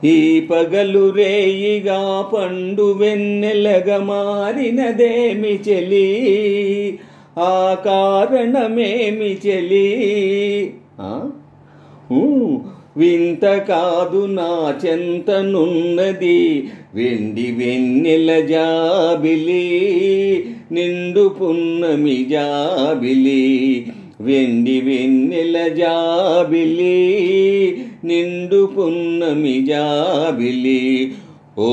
ఈ పగలు రేయిగా పండు వెన్నెలగా మారినదేమి చెలి, ఆ కారణమేమి చెలి. వింత కాదు నా చెంతనున్నది వెండి వెన్నెల జాబిలి, నిండు పున్నమి జాబిలి. వెండి వెన్నెల జాబిలి, నిండు పున్నమి జాబిలి. ఓ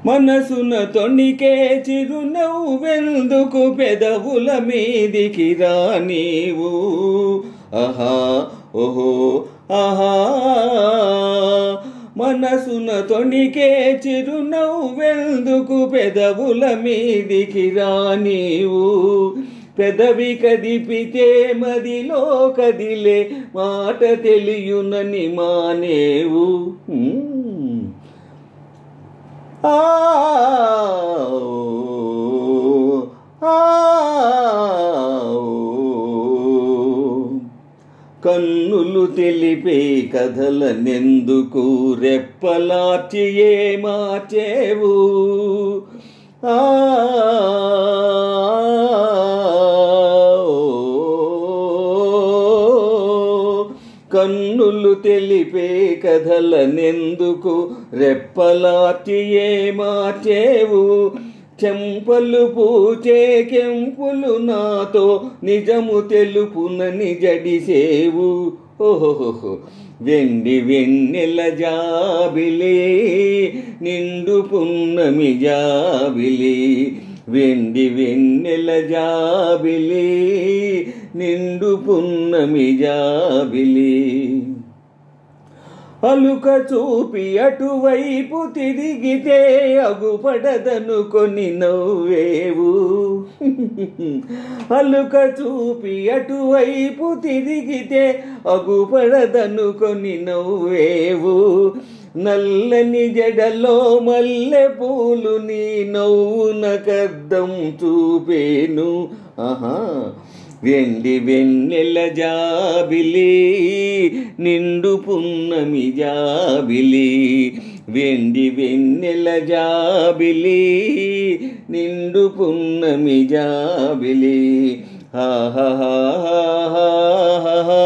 మనసున తొణికే చిరునవ్వెందుకు పెదవుల మీదికి రానీవు. ఆహా ఓహో ఆహా, మనసున తొణికే చిరునవ్వెందుకు పెదవుల మీదికి రానీవు. పెదవి కదిపితే మదిలో కదిలే మాట తెలియునని మానేవు. కన్నులు తెలిపే కథలనెందుకు రెప్పలార్చి ఏ మార్చేవు. కన్నులు తెలిపే కథలనెందుకు రెప్పలార్చి ఏ మార్చేవు. చెంపలు పూచే కెంపులు నాతో నిజము తెలుపునని జడిసేవు. ఓహోహో వెండి వెన్నెల జాబిలి, నిండు పున్నమి జాబిలి. వెండి వెన్నెల జాబిలి, నిండు పున్నమి జాబిలి. అలుక చూపి అటువైపు తిరిగితే అగుపడదనుకొని నవ్వేవు. అలుక చూపి అటువైపు తిరిగితే అగుపడదనుకొని నవ్వేవు. నల్లని జడలో మల్లె పూలు నీ నవ్వునకద్దం చూపేను. ఆహా వెండి వెన్నెల జాబిలి, నిండు పున్నమి జాబిలి. వెండి వెన్నెల జాబిలి, నిండు పున్నమి జాబిలి. ఆహా ఆహా